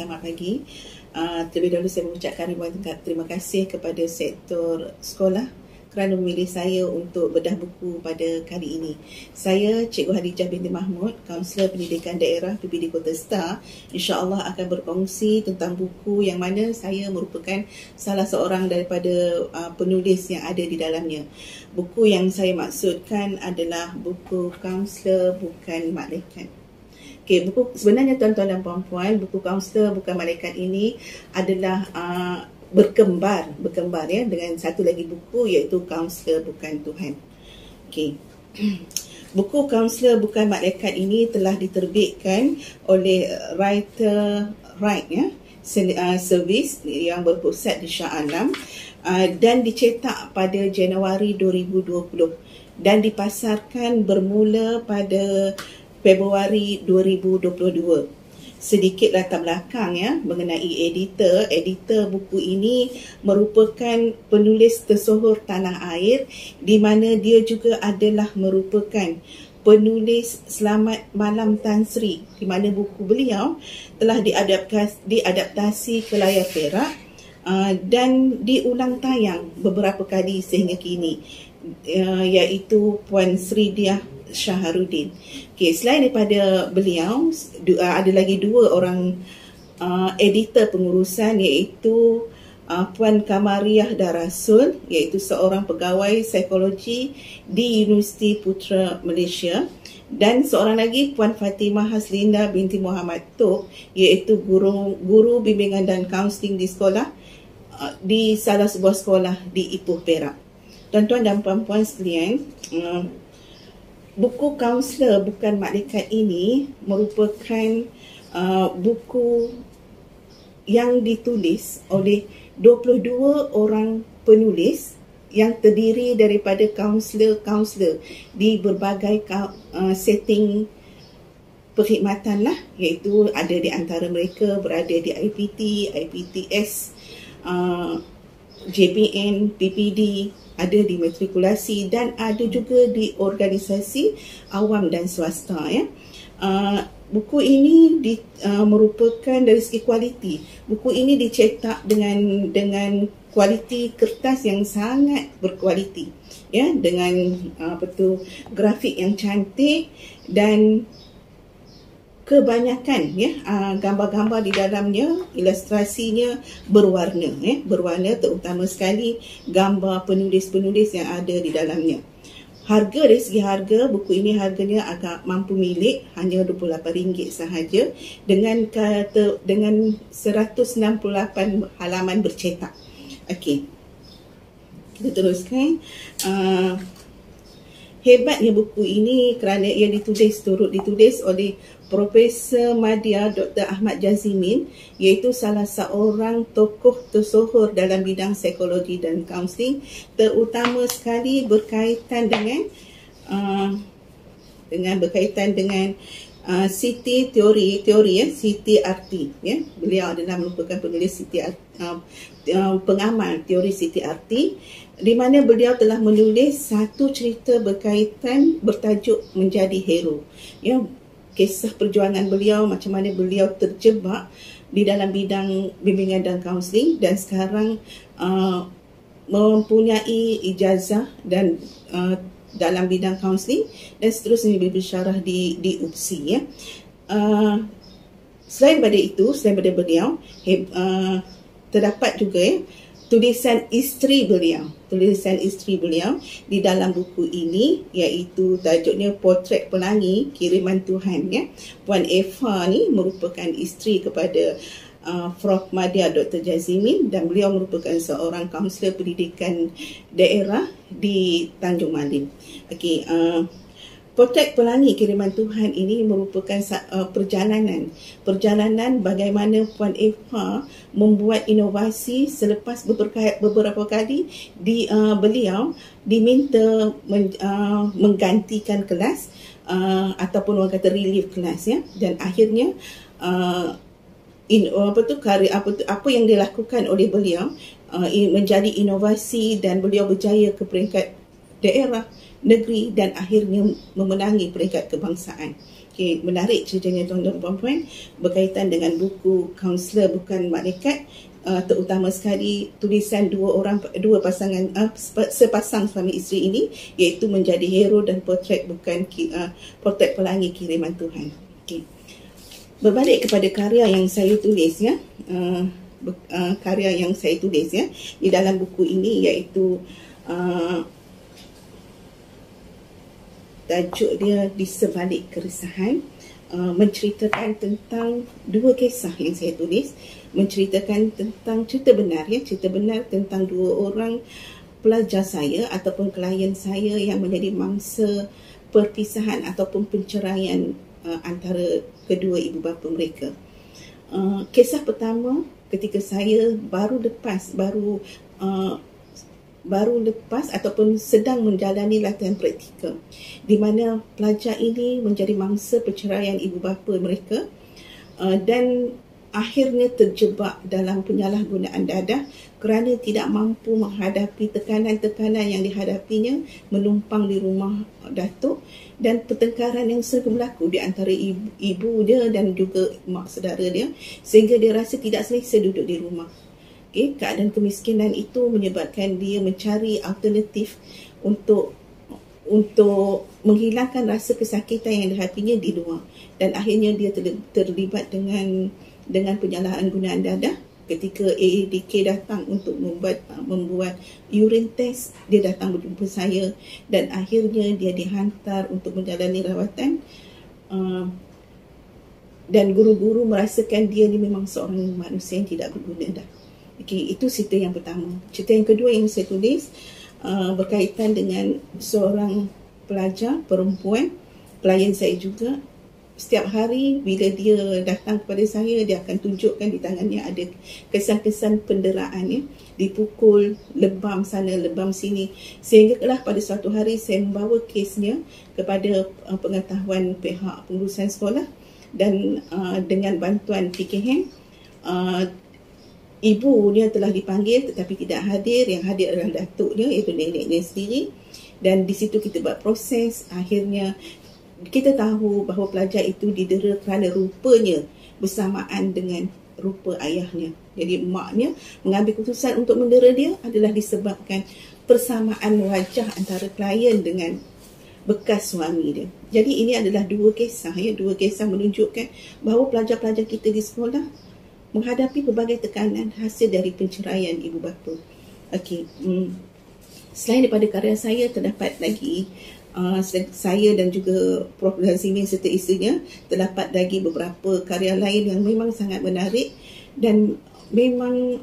selamat pagi. Terlebih dahulu saya mengucapkan terima kasih kepada sektor sekolah kerana memilih saya untuk bedah buku pada kali ini. Saya Cikgu Hadijah binti Mahmud, Kaunselor Pendidikan Daerah PPD Kota Star, insya-Allah akan berkongsi tentang buku yang mana saya merupakan salah seorang daripada penulis yang ada di dalamnya. Buku yang saya maksudkan adalah buku Kaunselor Bukan Malaikat. Okey, buku sebenarnya tuan-tuan dan puan-puan, buku Kaunselor Bukan Malaikat ini adalah berkembar ya dengan satu lagi buku iaitu Kaunselor Bukan Tuhan. Okey. Buku Kaunselor Bukan Malaikat ini telah diterbitkan oleh Writer Right ya, Service yang berpusat di Shah Alam dan dicetak pada Januari 2020 dan dipasarkan bermula pada Februari 2022. Sedikit latar belakang ya mengenai editor. Editor buku ini merupakan penulis tersohor tanah air di mana dia juga adalah merupakan penulis Selamat Malam Tan Sri, di mana buku beliau telah diadaptasi ke layar perak dan diulang tayang beberapa kali sehingga kini, iaitu Puan Sri Diah Shaharuddin. Okay, selain daripada beliau, ada lagi dua orang editor pengurusan, iaitu Puan Kamariah Darasul, iaitu seorang pegawai psikologi di Universiti Putra Malaysia, dan seorang lagi Puan Fatimah Haslinda binti Muhammad Tok, iaitu guru bimbingan dan kaunseling di sekolah di salah sebuah sekolah di Ipoh, Perak. Tuan-tuan dan puan-puan sekalian, buku Kaunselor Bukan Malaikat ini merupakan buku yang ditulis oleh 22 orang penulis yang terdiri daripada kaunselor-kaunselor di berbagai setting perkhidmatan lah, iaitu ada di antara mereka berada di IPT, IPTS, JPN, PPD, ada di matrikulasi dan ada juga di organisasi awam dan swasta ya. Buku ini merupakan dari segi kualiti. Buku ini dicetak dengan kualiti kertas yang sangat berkualiti ya, dengan grafik yang cantik dan kebanyakan ya gambar-gambar di dalamnya, ilustrasinya berwarna ya, berwarna, terutama sekali gambar penulis-penulis yang ada di dalamnya. Harga, dari segi harga, buku ini harganya agak mampu milik, hanya RM28 sahaja dengan 168 halaman bercetak. Okey. Kita teruskan. Hebatnya buku ini kerana ia turut ditulis oleh Profesor Madya Dr. Ahmad Jazimin, iaitu salah seorang tokoh tersohor dalam bidang psikologi dan kaunseling, terutama sekali berkaitan dengan City teori ya, CTRT ya. Beliau adalah merupakan penulis pengamal teori CTRT, di mana beliau telah menulis satu cerita bertajuk Menjadi Hero ya. Kisah perjuangan beliau, macam mana beliau terjebak di dalam bidang bimbingan dan kaunseling dan sekarang mempunyai ijazah dan dalam bidang kaunseling dan seterusnya berbisyarah di UPSI ya. Selain daripada beliau, terdapat juga ya tulisan isteri beliau di dalam buku ini, iaitu tajuknya Potret Pelangi Kiriman Tuhan ya. Puan Eva ni merupakan isteri kepada Prof. Madya Dr. Jazimin dan beliau merupakan seorang kaunselor pendidikan daerah di Tanjung Malim. Okey, Potret Pelangi Kiriman Tuhan ini merupakan perjalanan bagaimana Puan Eva membuat inovasi selepas beberapa kali beliau diminta menggantikan kelas ataupun orang kata relief kelas ya, dan akhirnya apa yang dilakukan oleh beliau menjadi inovasi dan beliau berjaya ke peringkat daerah, negeri dan akhirnya memenangi peringkat kebangsaan. Okay, menarik ceritanya tuan-tuan dan puan-puan berkaitan dengan buku Kaunselor Bukan Malaikat, terutama sekali tulisan sepasang suami isteri ini, iaitu menjadi hero dan potret potret pelangi kiriman Tuhan. Okay. Berbalik kepada karya yang saya tulis ya, di dalam buku ini, iaitu tajuk dia Di Sebalik Keresahan, menceritakan tentang dua kisah yang saya tulis, menceritakan tentang cerita benar tentang dua orang pelajar saya ataupun klien saya yang menjadi mangsa perpisahan ataupun penceraian antara kedua ibu bapa mereka. Kisah pertama ketika saya baru lepas ataupun sedang menjalani latihan praktikal, di mana pelajar ini menjadi mangsa perceraian ibu bapa mereka dan akhirnya terjebak dalam penyalahgunaan dadah kerana tidak mampu menghadapi tekanan-tekanan yang dihadapinya menumpang di rumah datuk, dan pertengkaran yang sering berlaku di antara ibu dia dan juga mak saudara dia, sehingga dia rasa tidak selesa duduk di rumah. Okay, keadaan kemiskinan itu menyebabkan dia mencari alternatif untuk menghilangkan rasa kesakitan yang dihadapinya di luar, dan akhirnya dia terlibat dengan penyalahgunaan dadah. Ketika AADK datang untuk membuat urine test, dia datang berjumpa saya dan akhirnya dia dihantar untuk menjalani rawatan, dan guru-guru merasakan dia ni memang seorang manusia yang tidak berguna dah. Okay, itu cerita yang pertama. Cerita yang kedua yang saya tulis berkaitan dengan seorang pelajar perempuan, klien saya juga. Setiap hari bila dia datang kepada saya, dia akan tunjukkan di tangannya ada kesan-kesan penderaan, ya. Dipukul, lebam sana, lebam sini. Sehinggalah pada suatu hari saya membawa kesnya kepada pengetahuan pihak pengurusan sekolah, dan dengan bantuan PKM, ibu dia telah dipanggil tetapi tidak hadir. Yang hadir adalah datuk dia, iaitu nenek dia sendiri. Dan di situ kita buat proses. Akhirnya kita tahu bahawa pelajar itu didera kerana rupanya bersamaan dengan rupa ayahnya. Jadi maknya mengambil keputusan untuk mendera dia adalah disebabkan persamaan wajah antara klien dengan bekas suami dia. Jadi ini adalah dua kisah menunjukkan bahawa pelajar-pelajar kita di sekolah menghadapi pelbagai tekanan hasil dari penceraian ibu bapa. Okey. Selain daripada karya saya, terdapat lagi saya dan juga Prof. Lazimin serta isterinya, terdapat lagi beberapa karya lain yang memang sangat menarik dan memang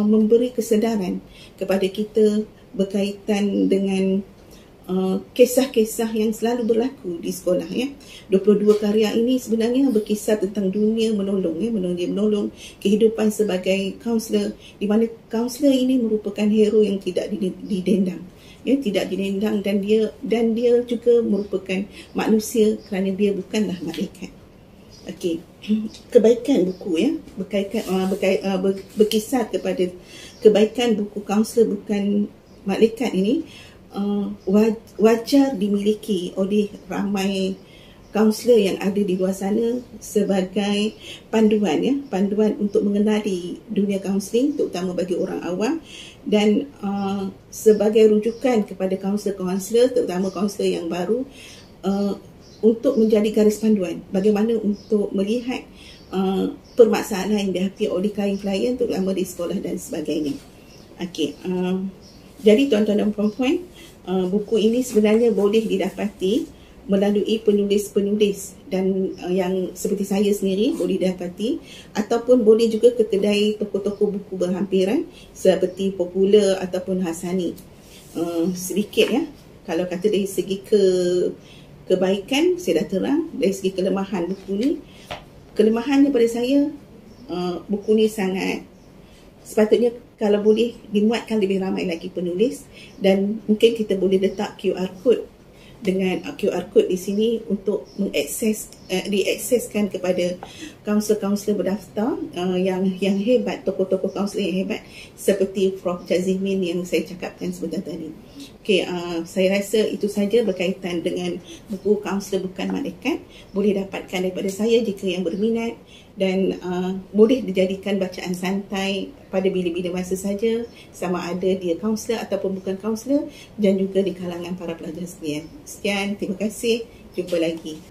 memberi kesedaran kepada kita berkaitan dengan kisah-kisah yang selalu berlaku di sekolah, ya. 22 karya ini sebenarnya berkisah tentang dunia menolong, menolong kehidupan sebagai kaunselor, di mana kaunselor ini merupakan hero yang tidak didendang, ya, tidak didendang, dan dia juga merupakan manusia kerana dia bukanlah malaikat. Okey, kebaikan buku, ya, berkisar kepada kebaikan buku Kaunselor Bukan Malaikat ini wajar dimiliki oleh ramai kaunselor yang ada di luar sana sebagai panduan, ya, panduan untuk mengenali dunia kaunseling, terutama bagi orang awam, dan sebagai rujukan kepada kaunselor-kaunselor, terutama kaunselor yang baru, untuk menjadi garis panduan bagaimana untuk melihat permasalahan yang dihadapi oleh klien-klien, terutama di sekolah dan sebagainya. Okey, jadi tuan-tuan dan puan-puan, buku ini sebenarnya boleh didapati melalui penulis-penulis dan yang seperti saya sendiri boleh didapati, ataupun boleh juga ke kedai toko-toko buku berhampiran seperti Popular ataupun Hasani. Sedikit, ya, kalau kata dari segi kebaikan saya dah terang. Dari segi kelemahan buku ni, kelemahannya pada saya, buku ni sangat sepatutnya kalau boleh dimuatkan lebih ramai lagi penulis, dan mungkin kita boleh letak QR code, dengan QR code di sini untuk diakseskan kepada kaunselor-kaunselor berdaftar yang hebat, tokoh-tokoh kaunselor yang hebat seperti Prof. Lazimin yang saya cakapkan sebentar tadi. Okey, saya rasa itu saja berkaitan dengan buku Kaunselor Bukan Malaikat. Boleh dapatkan daripada saya jika yang berminat, dan boleh dijadikan bacaan santai pada bila-bila masa saja, sama ada dia kaunselor ataupun bukan kaunselor, dan juga di kalangan para pelajar sekalian. Sekian, terima kasih. Jumpa lagi.